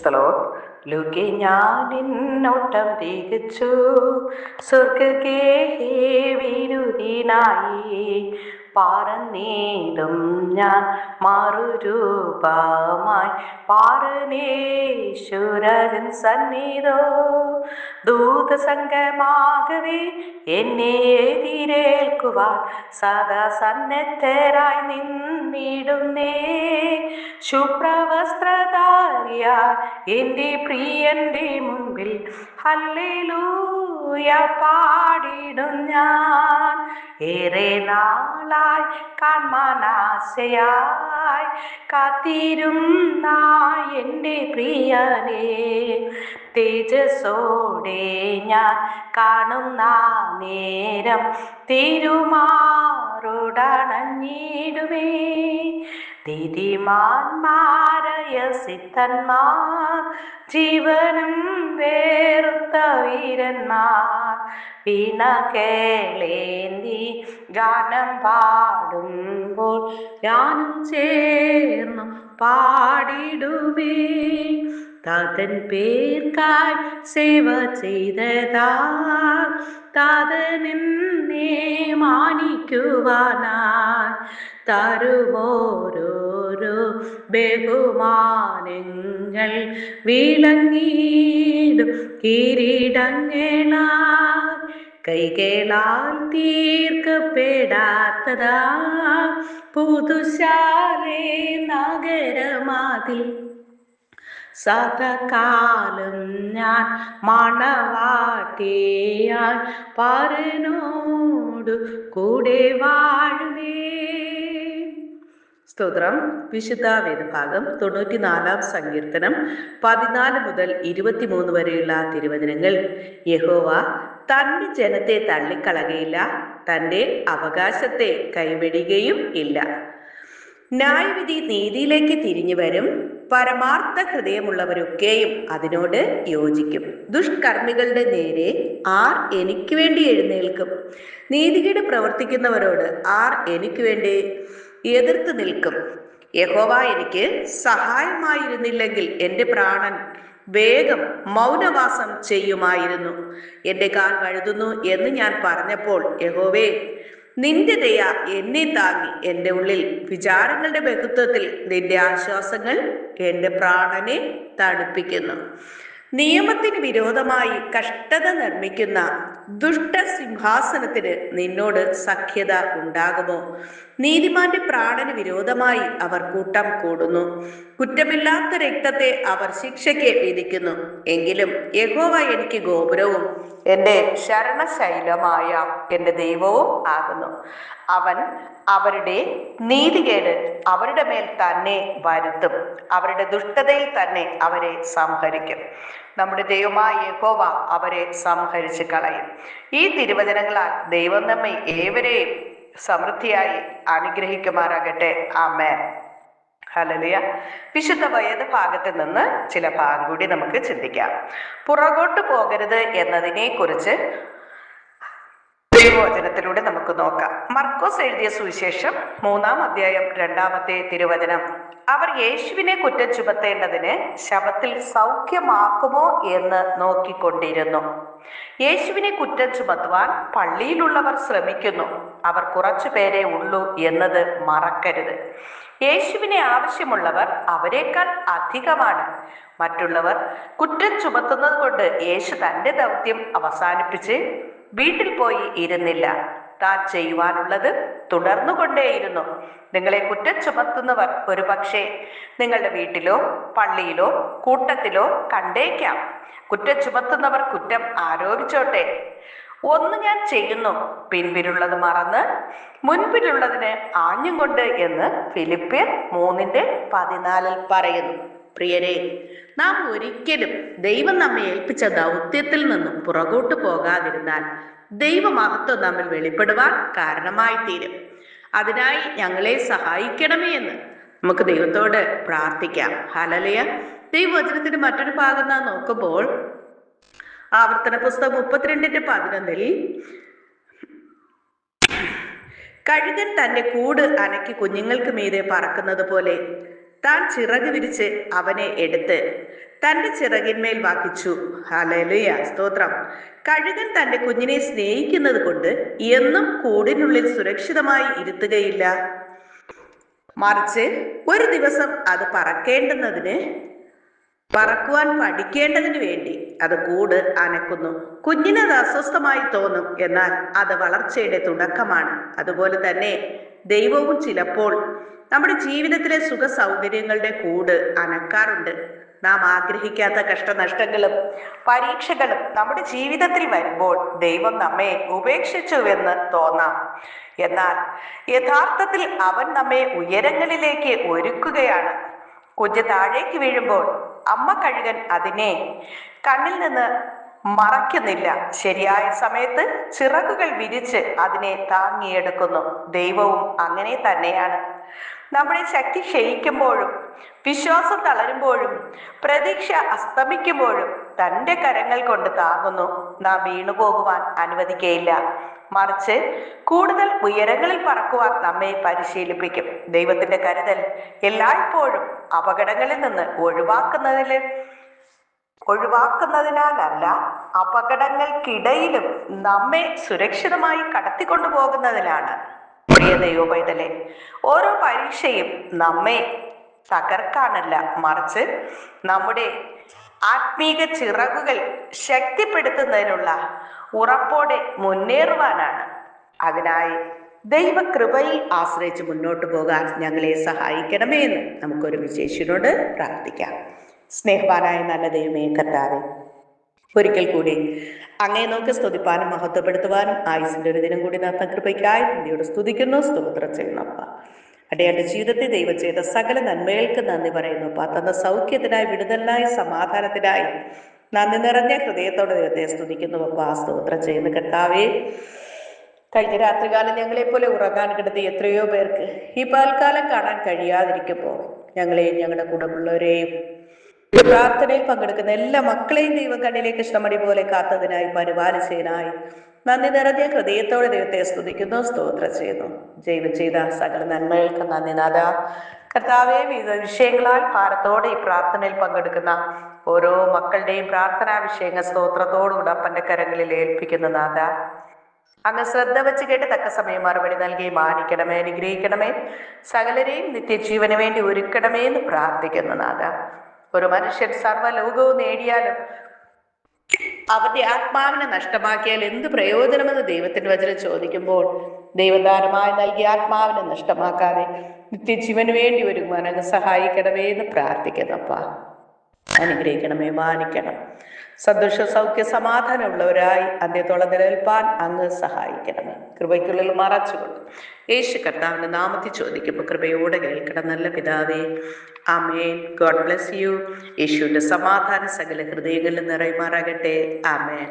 ക്രൈസ്തലോ ലുകി ഞാനിന്നോട്ടം തികച്ചു സ്വർഗേവിരുദിനായി പറന്നീടും ഞാൻ മറുരൂപമായി പാരനേശ്വരൻ സന്നിധോ ദൂതസംഘമാകവേ എന്നെ എതിരേൽക്കുവാൻ സദാ സന്നദ്ധരായി നിന്നിടുന്നേ ശുഭ്രവസ്ത്രധാരിയ എൻ്റെ പ്രിയന്റെ മുൻപിൽ ഹല്ലേലൂയ പാടിടും ഞാൻ ഏറെ നാളായി കാൺമാനാശയായി കാത്തിരുന്ന എൻ്റെ പ്രിയനെ തേജസ്സോടെ ഞാൻ കാണുന്ന നേരം തിരുമാറോടണഞ്ഞിടുവേ നീതിമാന്മാരായ സിദ്ധന്മാർ ജീവനും വേറുത്ത വീരന്മാർ വീണ കേളേന്തി ഗാനം പാടുമ്പോൾ ഞാനും ചേർന്നു പാടിടുമേ താതൻ പേർക്കായി സേവ ചെയ്തതാ താതനെന്നെ മാനിക്കുവാനായി തരുമോരോരോ ബഹുമാനങ്ങൾ വിളങ്ങിടും കിരീടങ്ങളാ കൈകളാൽ തീർക്കപ്പെടാത്തതാ പുതുശാലേ നഗരമാതിൽ സദാകാലം ഞാൻ മണവാട്ടിയായി പരനോടു കൂടെ വാഴുവേ. സ്തോത്രം. വിശുദ്ധ വേദഭാഗം 94 സങ്കീർത്തനം 14 മുതൽ 23 വരെയുള്ള തിരുവചനങ്ങൾ. യഹോവ തന്റെ ജനത്തെ തള്ളിക്കളകയില്ല, തന്റെ അവകാശത്തെ കൈവെടിയുകയും ഇല്ല. ന്യായവിധി നീതിയിലേക്ക് തിരിഞ്ഞു വരും, പരമാർത്ഥ ഹൃദയമുള്ളവരൊക്കെയും അതിനോട് യോജിക്കും. ദുഷ്കർമ്മികളുടെ നേരെ ആർ എനിക്ക് വേണ്ടി എഴുന്നേൽക്കും? നീതികേട് പ്രവർത്തിക്കുന്നവരോട് ആർ എനിക്ക് വേണ്ടി എതിർത്ത് നിൽക്കും? യഹോവ എനിക്ക് സഹായമായിരുന്നില്ലെങ്കിൽ എൻ്റെ പ്രാണൻ വേഗം മൗനവാസം ചെയ്യുമായിരുന്നു. എൻ്റെ കാൽ വഴുതുന്നു എന്ന് ഞാൻ പറഞ്ഞപ്പോൾ, യഹോവേ നിന്റെ ദയ എന്നെ താങ്ങി. എൻ്റെ ഉള്ളിൽ വിചാരങ്ങളുടെ ബഹുത്വത്തിൽ നിന്റെ ആശ്വാസങ്ങൾ എൻ്റെ പ്രാണനെ തണുപ്പിക്കുന്നു. നിയമത്തിന് വിരോധമായി കഷ്ടത നിർമ്മിക്കുന്ന ദുഷ്ടസിംഹാസനത്തിന് നിന്നോട് സഖ്യത ഉണ്ടാകുമോ? നീതിമാന്റെ പ്രാണന് വിരോധമായി അവർ കൂട്ടം കൂടുന്നു. കുറ്റമില്ലാത്ത രക്തത്തെ അവർ ശിക്ഷയ്ക്ക് വിധിക്കുന്നു. എങ്കിലും യഹോവ എനിക്ക് ഗോപുരവും എൻ്റെ ശരണശൈലമായ എൻ്റെ ദൈവവും ആകുന്നു. അവൻ അവരുടെ നീതികേട് അവരുടെ മേൽ തന്നെ വരുത്തും, അവരുടെ ദുഷ്ടതയിൽ തന്നെ അവരെ സംഹരിക്കും. നമ്മുടെ ദൈവമായ യഹോവ അവരെ സംഹരിച്ച് കളയും. ഈ തിരുവചനങ്ങളാൽ ദൈവം നമ്മെ ഏവരെയും സമൃദ്ധിയായി അനുഗ്രഹിക്കുമാറാകട്ടെ. ആമേൻ. ഹല്ലേലൂയ. വിശുദ്ധ വേദഭാഗത്ത് നിന്ന് ചില ഭാഗം കൂടി നമുക്ക് ചിന്തിക്കാം. പുറകോട്ട് പോകരുത് എന്നതിനെ കുറിച്ച് ദൈവവചനത്തിലൂടെ നമുക്ക് നോക്കാം. മർക്കോസ് എഴുതിയ സുവിശേഷം 3-ാം അധ്യായം 2-ാമത്തെ തിരുവചനം. അവർ യേശുവിനെ കുറ്റം ചുമത്തേണ്ടതിന് ശബത്തിൽ സൗഖ്യമാക്കുമോ എന്ന് നോക്കിക്കൊണ്ടിരുന്നു. യേശുവിനെ കുറ്റം ചുമത്തുവാൻ പള്ളിയിലുള്ളവർ ശ്രമിക്കുന്നു. അവർ കുറച്ചു പേരെ ഉള്ളൂ എന്നത് മറക്കരുത്. യേശുവിനെ ആവശ്യമുള്ളവർ അവരെക്കാൾ അധികമാണ്. മറ്റുള്ളവർ കുറ്റം ചുമത്തുന്നത് കൊണ്ട് യേശു തൻ്റെ ദൗത്യം അവസാനിപ്പിച്ച് വീട്ടിൽ പോയി ഇരുന്നില്ല. താൻ ചെയ്യുവാനുള്ളത് തുടർന്നുകൊണ്ടേയിരുന്നു. നിങ്ങളെ കുറ്റം ചുമത്തുന്നവർ ഒരു പക്ഷേ നിങ്ങളുടെ വീട്ടിലോ പള്ളിയിലോ കൂട്ടത്തിലോ കണ്ടേക്കാം. കുറ്റം ചുമത്തുന്നവർ കുറ്റം ആരോപിച്ചോട്ടെ. ഒന്ന് ഞാൻ ചെയ്യുന്നു, പിൻപിലുള്ളത് മറന്ന് മുൻപിലുള്ളതിന് ആഞ്ഞും കൊണ്ട് എന്ന് ഫിലിപ്പിയർ 3:14 പറയുന്നു. പ്രിയരെ, നാം ഒരിക്കലും ദൈവം നമ്മെ ഏൽപ്പിച്ച ദൗത്യത്തിൽ നിന്നും പുറകോട്ട് പോകാതിരുന്നാൽ ദൈവമഹത്വം നമ്മിൽ വെളിപ്പെടുവാൻ കാരണമായി തീരും. അതിനായി ഞങ്ങളെ സഹായിക്കണമേ എന്ന് നമുക്ക് ദൈവത്തോട് പ്രാർത്ഥിക്കാം. ഹല്ലേലൂയ. ദൈവവചനത്തിന്റെ മറ്റൊരു ഭാഗം നാം നോക്കുമ്പോൾ ആവർത്തന പുസ്തകം 32:11 കഴുകൻ തന്റെ കൂട് അനക്കി കുഞ്ഞുങ്ങൾക്ക് മീതെ പറക്കുന്നത് പോലെ താൻ ചിറക് വിരിച്ച് അവനെ എടുത്ത് തന്റെ ചിറകിന്മേൽ വഹിച്ചു. ഹല്ലേലൂയ, സ്തോത്രം. കഴുകൻ തന്റെ കുഞ്ഞിനെ സ്നേഹിക്കുന്നത് കൊണ്ട് എന്നും കൂടിനുള്ളിൽ സുരക്ഷിതമായി ഇരുത്തുകയില്ല, മറിച്ച് ഒരു ദിവസം അത് പറക്കുവാൻ പഠിക്കേണ്ടതിന് വേണ്ടി അത് കൂട് അനക്കുന്നു. കുഞ്ഞിനത് അസ്വസ്ഥമായി തോന്നും, എന്നാൽ അത് വളർച്ചയുടെ തുടക്കമാണ്. അതുപോലെ തന്നെ ദൈവവും ചിലപ്പോൾ നമ്മുടെ ജീവിതത്തിലെ സുഖ സൗകര്യങ്ങളുടെ കൂട് അനക്കാറുണ്ട്. നാം ആഗ്രഹിക്കാത്ത കഷ്ടനഷ്ടങ്ങളും പരീക്ഷകളും നമ്മുടെ ജീവിതത്തിൽ വരുമ്പോൾ ദൈവം നമ്മെ ഉപേക്ഷിച്ചുവെന്ന് തോന്നാം. എന്നാൽ യഥാർത്ഥത്തിൽ അവൻ നമ്മെ ഉയരങ്ങളിലേക്ക് ഒരുക്കുകയാണ്. കുഞ്ഞ് താഴേക്ക് വീഴുമ്പോൾ അമ്മ കഴുകൻ അതിനെ കണ്ണിൽ നിന്ന് മറയ്ക്കുന്നില്ല. ശരിയായ സമയത്ത് ചിറകുകൾ വിരിച്ച് അതിനെ താങ്ങിയെടുക്കുന്നു. ദൈവവും അങ്ങനെ തന്നെയാണ്. നമ്മുടെ ശക്തി ക്ഷയിക്കുമ്പോഴും വിശ്വാസം തളരുമ്പോഴും പ്രതീക്ഷ അസ്തമിക്കുമ്പോഴും തൻ്റെ കരങ്ങൾ കൊണ്ട് താങ്ങുന്നു. നാം വീണുപോകുവാൻ അനുവദിക്കുകയില്ല, മറിച്ച് കൂടുതൽ ഉയരങ്ങളിൽ പറക്കുവാൻ നമ്മെ പരിശീലിപ്പിക്കും. ദൈവത്തിന്റെ കരുതൽ എല്ലായ്പ്പോഴും അപകടങ്ങളിൽ നിന്ന് ഒഴിവാക്കുന്നതിനാലല്ല, അപകടങ്ങൾക്കിടയിലും നമ്മെ സുരക്ഷിതമായി കടത്തിക്കൊണ്ടുപോകുന്നതിനാണ്. പ്രിയ ദൈവപൈതലേ, ഓരോ പരീക്ഷയും നമ്മെ തകർക്കാനല്ല, മറിച്ച് നമ്മുടെ ആത്മീക ചിറകുകൾ ശക്തിപ്പെടുത്തുന്നതിനുള്ള ഉറപ്പോടെ മുന്നേറുവാനാണ്. അതിനായി ദൈവകൃപയിൽ ആശ്രയിച്ച് മുന്നോട്ട് പോകാൻ ഞങ്ങളെ സഹായിക്കണമേ എന്ന് നമുക്കൊരു വിശേഷനോട് പ്രാർത്ഥിക്കാം. സ്നേഹവാനായ നല്ല ദൈവമേ കർത്താവേ, ഒരിക്കൽ കൂടി അങ്ങേ നോക്കി സ്തുതിപ്പാനും മഹത്വപ്പെടുത്തുവാനും ആയുസിന്റെ ഒരു ദിനം കൂടി നടന്ന കൃപയ്ക്കായി നന്ദിയോട് സ്തുതിക്കുന്നു, സ്തോത്രം ചെയ്യുന്നപ്പ. അടയാളുടെ ജീവിതത്തിൽ ദൈവം ചെയ്ത സകല നന്മകൾക്ക് നന്ദി പറയുന്നു. തന്ന സൗഖ്യത്തിനായി, വിടുതലിനായി, സമാധാനത്തിനായി നന്ദി നിറഞ്ഞ ഹൃദയത്തോടെ ദൈവത്തെ സ്തുതിക്കുന്നു. അപ്പ സ്തോത്രം ചെയ്യുന്ന കർത്താവേ, കഴിഞ്ഞ രാത്രികാലം ഞങ്ങളെപ്പോലെ ഉറങ്ങാൻ കിടത്തി എത്രയോ പേർക്ക് ഈ പകൽക്കാലം കാണാൻ കഴിയാതിരിക്കുമ്പോൾ ഞങ്ങളെയും ഞങ്ങളുടെ കുടുംബമുള്ളവരെയും പ്രാർത്ഥനയിൽ പങ്കെടുക്കുന്ന എല്ലാ മക്കളെയും ദൈവം കണ്ണിലേക്ക് ഇഷ്ടമടി പോലെ കാത്തതിനായി, പരിപാലിച്ചതിനായി നന്ദി നിറഞ്ഞ ഹൃദയത്തോടെ ദൈവത്തെ സ്തുതിക്കുന്നു, സ്തോത്രം ചെയ്യുന്നു. ദൈവം ചെയ്ത സകല നന്മകൾക്ക് നന്ദി നാഥ. കർത്താവേ, വിവിധ വിഷയങ്ങളാൽ ഭാരത്തോടെ ഈ പ്രാർത്ഥനയിൽ പങ്കെടുക്കുന്ന ഓരോ മക്കളുടെയും പ്രാർത്ഥനാ വിഷയങ്ങൾ സ്തോത്രത്തോടുകൂടെ അപ്പന്റെ കരങ്ങളിൽ ഏൽപ്പിക്കുന്ന നാഥ, അങ്ങ് ശ്രദ്ധ വെച്ച് കേട്ട് തക്ക സമയം മറുപടി നൽകി മാനിക്കണമേ, അനുഗ്രഹിക്കണമേ, സകലരെയും നിത്യജീവന് വേണ്ടി ഒരുക്കണമേ എന്ന് പ്രാർത്ഥിക്കുന്നു നാഥ. ഒരു മനുഷ്യൻ സർവ്വലോകവും നേടിയാലും അവന്റെ ആത്മാവിനെ നഷ്ടമാക്കിയാൽ എന്ത് പ്രയോജനമെന്ന് ദൈവത്തിന്റെ വചനം ചോദിക്കുമ്പോൾ, ദൈവദാനമായി നൽകിയ ആത്മാവിനെ നഷ്ടമാക്കാതെ നിത്യജീവന് വേണ്ടി ഒരുങ്ങുവാൻ അങ്ങ് സഹായിക്കണമേ എന്ന് പ്രാർത്ഥിക്കുന്നപ്പ. അനുഗ്രഹിക്കണമേ, മാനിക്കണം. സന്തോഷ സൗഖ്യ സമാധാനമുള്ളവരായി അന്ത്യത്തോളം നിലനിൽപ്പാൻ അങ്ങ് സഹായിക്കണമേ. കൃപയ്ക്കുള്ളിൽ മറച്ചുകൊണ്ട് യേശു കർത്താവിന്റെ നാമത്തിൽ ചോദിക്കുമ്പോൾ കൃപയോടെ കേൾക്കണം നല്ല പിതാവേ, ആമേൻ. God bless you. യേശുവിന്റെ സമാധാന സകല ഹൃദയങ്ങളിൽ നിറയുമാറാകട്ടെ. ആമേൻ.